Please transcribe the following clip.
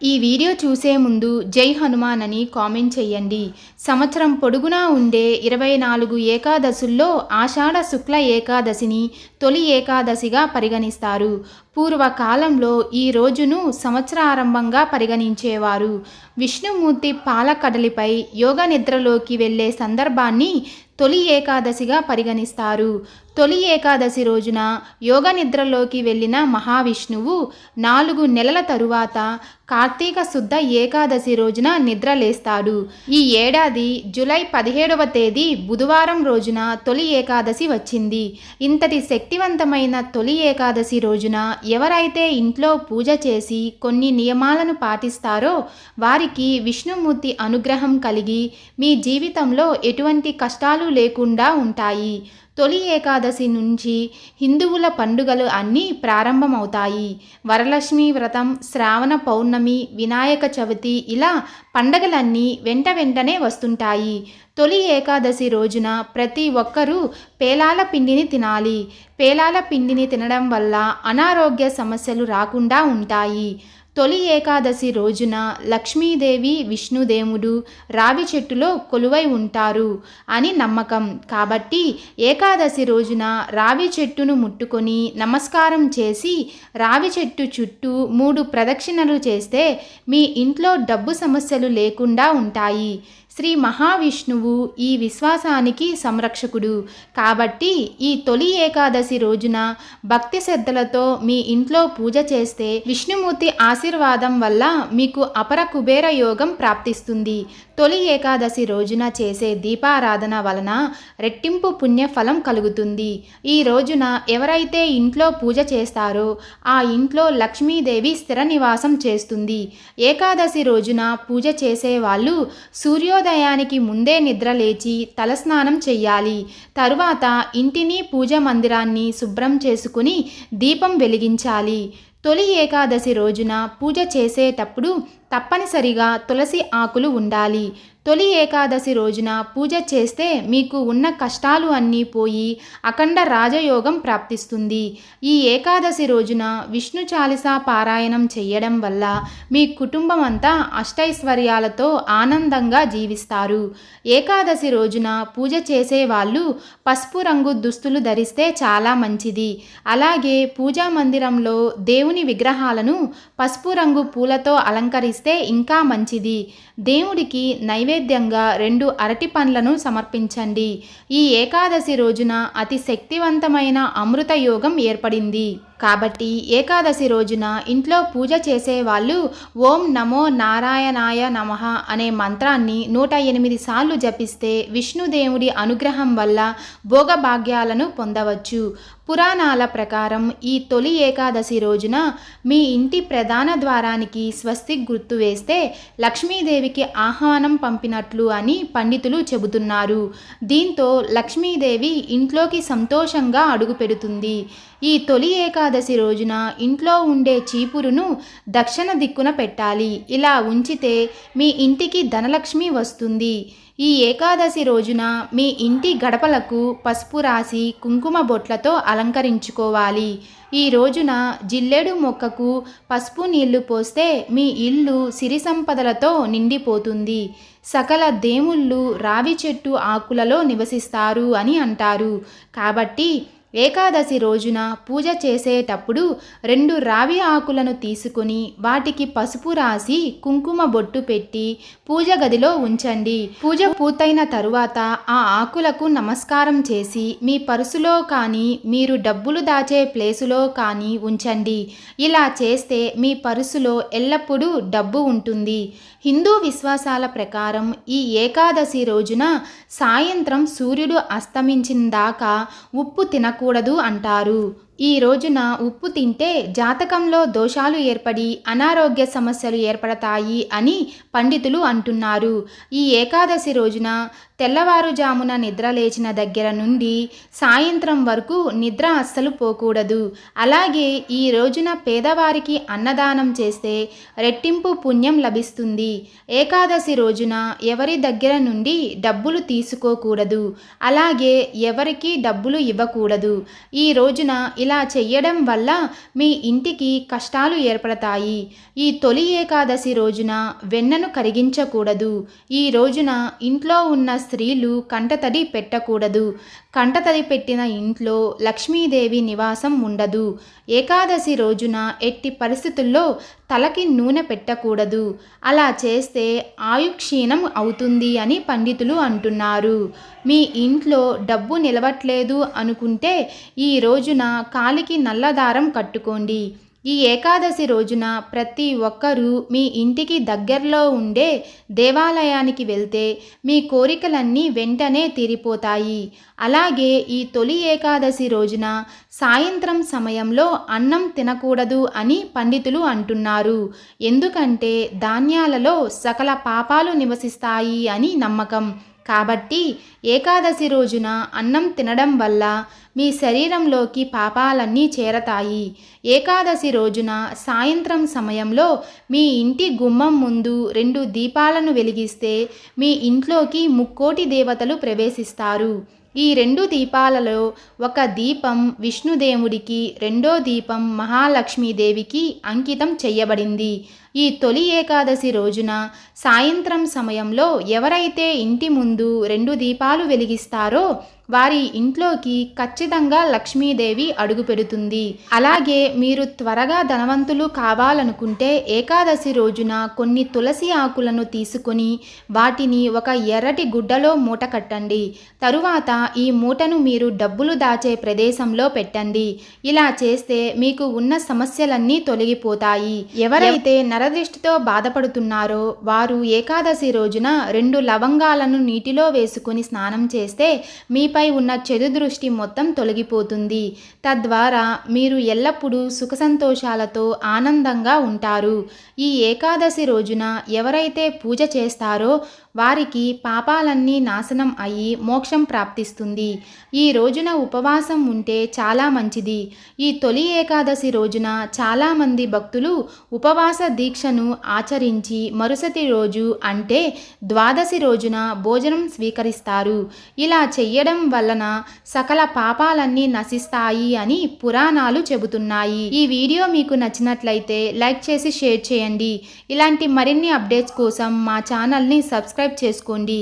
ఈ వీడియో చూసే ముందు జై హనుమాన్ అని కామెంట్ చేయండి. సంవత్సరం పొడుగునా ఉండే 24 ఏకాదశుల్లో ఆషాఢ శుక్ల ఏకాదశిని తొలి ఏకాదశిగా పరిగణిస్తారు. పూర్వకాలంలో ఈ రోజును సంవత్సరారంభంగా పరిగణించేవారు. విష్ణుమూర్తి పాలకడలిపై యోగ నిద్రలోకి వెళ్ళే సందర్భాన్ని తొలి ఏకాదశిగా పరిగణిస్తారు. తొలి ఏకాదశి రోజున యోగ నిద్రలోకి వెళ్ళిన మహావిష్ణువు 4 నెలల తరువాత కార్తీక శుద్ధ ఏకాదశి రోజున నిద్రలేస్తాడు. ఈ ఏడాది జూలై 17వ తేదీ బుధవారం రోజున తొలి ఏకాదశి వచ్చింది. ఇంతటి శక్తివంతమైన తొలి ఏకాదశి రోజున ఎవరైతే ఇంట్లో పూజ చేసి కొన్ని నియమాలను పాటిస్తారో వారికి విష్ణుమూర్తి అనుగ్రహం కలిగి మీ జీవితంలో ఎటువంటి కష్టాలు లేకుండా ఉంటాయి. తొలి ఏకాదశి నుంచి హిందువుల పండుగలు అన్నీ ప్రారంభమవుతాయి. వరలక్ష్మి వ్రతం, శ్రావణ పౌర్ణమి, వినాయక చవితి ఇలా పండగలన్నీ వెంటనే వస్తుంటాయి. తొలి ఏకాదశి రోజున ప్రతి ఒక్కరూ పేలాల పిండిని తినాలి. పేలాల పిండిని తినడం వల్ల అనారోగ్య సమస్యలు రాకుండా ఉంటాయి. తొలి ఏకాదశి రోజున లక్ష్మీదేవి, విష్ణుదేవుడు రావి చెట్టులో కొలువై ఉంటారు అని నమ్మకం. కాబట్టి ఏకాదశి రోజున రావి చెట్టును ముట్టుకొని నమస్కారం చేసి రావి చెట్టు చుట్టూ 3 ప్రదక్షిణలు చేస్తే మీ ఇంట్లో డబ్బు సమస్యలు లేకుండా ఉంటాయి. శ్రీ మహావిష్ణువు ఈ విశ్వాసానికి సంరక్షకుడు. కాబట్టి ఈ తొలి ఏకాదశి రోజున భక్తి శ్రద్ధలతో మీ ఇంట్లో పూజ చేస్తే విష్ణుమూర్తి ఆశీర్వాదం వల్ల మీకు అపర కుబేర యోగం ప్రాప్తిస్తుంది. తొలి ఏకాదశి రోజున చేసే దీపారాధన వలన రెట్టింపు పుణ్యఫలం కలుగుతుంది. ఈ రోజున ఎవరైతే ఇంట్లో పూజ చేస్తారో ఆ ఇంట్లో లక్ష్మీదేవి స్థిర నివాసం చేస్తుంది. ఏకాదశి రోజున పూజ చేసే వాళ్ళు సూర్యోదయానికి ముందే నిద్ర లేచి తలస్నానం చెయ్యాలి. తరువాత ఇంటిని పూజ మందిరాన్ని శుభ్రం చేసుకుని దీపం వెలిగించాలి. తొలి ఏకాదశి రోజున పూజ చేసేటప్పుడు తప్పనిసరిగా తులసి ఆకులు ఉండాలి. తొలి ఏకాదశి రోజున పూజ చేస్తే మీకు ఉన్న కష్టాలు అన్నీ పోయి అఖండ రాజయోగం ప్రాప్తిస్తుంది. ఈ ఏకాదశి రోజున విష్ణు చాలీసా పారాయణం చేయడం వల్ల మీ కుటుంబం అంతా అష్టైశ్వర్యాలతో ఆనందంగా జీవిస్తారు. ఏకాదశి రోజున పూజ చేసే వాళ్ళు పసుపు రంగు దుస్తులు ధరిస్తే చాలా మంచిది. అలాగే పూజా మందిరంలో దేవుని విగ్రహాలను పసుపు రంగు పూలతో అలంకరిస్తే ఇంకా మంచిది. దేవుడికి నైవేద్యంగా 2 అరటి పండ్లను సమర్పించండి. ఈ ఏకాదశి రోజున అతి శక్తివంతమైన అమృత యోగం ఏర్పడింది. కాబట్టి ఏకాదశి రోజున ఇంట్లో పూజ చేసే వాళ్ళు ఓం నమో నారాయణాయ నమః అనే మంత్రాన్ని 108 సార్లు జపిస్తే విష్ణుదేవుడి అనుగ్రహం వల్ల భోగభాగ్యాలను పొందవచ్చు. పురాణాల ప్రకారం ఈ తొలి ఏకాదశి రోజున మీ ఇంటి ప్రధాన ద్వారానికి స్వస్తిక్ గుర్తు వేస్తే లక్ష్మీదేవికి ఆహ్వానం పంపినట్లు అని పండితులు చెబుతున్నారు. దీంతో లక్ష్మీదేవి ఇంట్లోకి సంతోషంగా అడుగుపెడుతుంది. ఈ తొలి ఏకాదశి రోజున ఇంట్లో ఉండే చీపురును దక్షిణ దిక్కున పెట్టాలి. ఇలా ఉంచితే మీ ఇంటికి ధనలక్ష్మి వస్తుంది. ఈ ఏకాదశి రోజున మీ ఇంటి గడపలకు పసుపు రాసి కుంకుమ బొట్లతో అలంకరించుకోవాలి. ఈ రోజున జిల్లేడు మొక్కకు పసుపు నీళ్లు పోస్తే మీ ఇల్లు సిరి సంపదలతో నిండిపోతుంది. సకల దేవుళ్ళు రావి చెట్టు ఆకులలో నివసిస్తారు అని అంటారు. కాబట్టి ఏకాదశి రోజున పూజ చేసేటప్పుడు 2 రావి ఆకులను తీసుకొని వాటికి పసుపు రాసి కుంకుమ బొట్టు పెట్టి పూజ గదిలో ఉంచండి. పూజ పూర్తయిన తరువాత ఆ ఆకులకు నమస్కారం చేసి మీ పర్సులో కానీ మీరు డబ్బులు దాచే ప్లేసులో కానీ ఉంచండి. ఇలా చేస్తే మీ పర్సులో ఎల్లప్పుడూ డబ్బు ఉంటుంది. హిందూ విశ్వాసాల ప్రకారం ఈ ఏకాదశి రోజున సాయంత్రం సూర్యుడు అస్తమించిన దాకా ఉప్పు తినకూడదు అంటారు. ఈ రోజున ఉప్పు తింటే జాతకంలో దోషాలు ఏర్పడి అనారోగ్య సమస్యలు ఏర్పడతాయి అని పండితులు అంటున్నారు. ఈ ఏకాదశి రోజున తెల్లవారుజామున నిద్ర లేచిన దగ్గర నుండి సాయంత్రం వరకు నిద్ర అస్సలు పోకూడదు. అలాగే ఈ రోజున పేదవారికి అన్నదానం చేస్తే రెట్టింపు పుణ్యం లభిస్తుంది. ఏకాదశి రోజున ఎవరి దగ్గర నుండి డబ్బులు తీసుకోకూడదు. అలాగే ఎవరికి డబ్బులు ఇవ్వకూడదు. ఈ రోజున ఇలా చెయ్యడం వల్ల మీ ఇంటికి కష్టాలు ఏర్పడతాయి. ఈ తొలి ఏకాదశి రోజున వెన్నను కరిగించకూడదు. ఈ రోజున ఇంట్లో ఉన్న స్త్రీలు కంటతడి పెట్టకూడదు. కంటతడి పెట్టిన ఇంట్లో లక్ష్మీదేవి నివాసం ఉండదు. ఏకాదశి రోజున ఎట్టి పరిస్థితుల్లో తలకి నూనె పెట్టకూడదు. అలా చేస్తే ఆయుక్షీణం అవుతుంది అని పండితులు అంటున్నారు. మీ ఇంట్లో డబ్బు నిలవట్లేదు అనుకుంటే ఈ రోజున కాలికి నల్లదారం కట్టుకోండి. ఈ ఏకాదశి రోజున ప్రతి ఒక్కరూ మీ ఇంటికి దగ్గరలో ఉండే దేవాలయానికి వెళ్తే మీ కోరికలన్నీ వెంటనే తీరిపోతాయి. అలాగే ఈ తొలి ఏకాదశి రోజున సాయంత్రం సమయంలో అన్నం తినకూడదు అని పండితులు అంటున్నారు. ఎందుకంటే ధాన్యాలలో సకల పాపాలు నివసిస్తాయి అని నమ్మకం. కాబట్టి ఏకాదశి రోజున అన్నం తినడం వల్ల మీ శరీరంలోకి పాపాలన్నీ చేరతాయి. ఏకాదశి రోజున సాయంత్రం సమయంలో మీ ఇంటి గుమ్మం ముందు 2 దీపాలను వెలిగిస్తే మీ ఇంట్లోకి ముక్కోటి దేవతలు ప్రవేశిస్తారు. ఈ 2 దీపాలలో ఒక దీపం విష్ణుదేవుడికి, రెండో దీపం మహాలక్ష్మీదేవికి అంకితం చెయ్యబడింది. ఈ తొలి ఏకాదశి రోజున సాయంత్రం సమయంలో ఎవరైతే ఇంటి ముందు 2 దీపాలు వెలిగిస్తారో వారి ఇంట్లోకి ఖచ్చితంగా లక్ష్మీదేవి అడుగు పెడుతుంది. అలాగే మీరు త్వరగా ధనవంతులు కావాలనుకుంటే ఏకాదశి రోజున కొన్ని తులసి ఆకులను తీసుకొని వాటిని ఒక ఎర్రటి గుడ్డలో మూట కట్టండి. తరువాత ఈ మూటను మీరు డబ్బులు దాచే ప్రదేశంలో పెట్టండి. ఇలా చేస్తే మీకు ఉన్న సమస్యలన్నీ తొలగిపోతాయి. ఎవరైతే నరదృష్టితో బాధపడుతున్నారో వారు ఏకాదశి రోజున 2 లవంగాలను నీటిలో వేసుకొని స్నానం చేస్తే మీపై ఉన్న చెడు దృష్టి మొత్తం తొలగిపోతుంది. తద్వారా మీరు ఎల్లప్పుడూ సుఖ సంతోషాలతో ఆనందంగా ఉంటారు. ఈ ఏకాదశి రోజున ఎవరైతే పూజ చేస్తారో వారికి పాపాలన్నీ నాశనం అయ్యి మోక్షం ప్రాప్తిస్తుంది. ఈ రోజున ఉపవాసం ఉంటే చాలా మంచిది. ఈ తొలి ఏకాదశి రోజున చాలామంది భక్తులు ఉపవాస దీక్షను ఆచరించి మరుసటి రోజు అంటే ద్వాదశి రోజున భోజనం స్వీకరిస్తారు. ఇలా చెయ్యడం వలన సకల పాపాలన్నీ నశిస్తాయి అని పురాణాలు చెబుతున్నాయి. ఈ వీడియో మీకు నచ్చినట్లయితే లైక్ చేసి షేర్ చేయండి. ఇలాంటి మరిన్ని అప్డేట్స్ కోసం మా ఛానల్ని సబ్స్క్రైబ్ చేసుకోండి.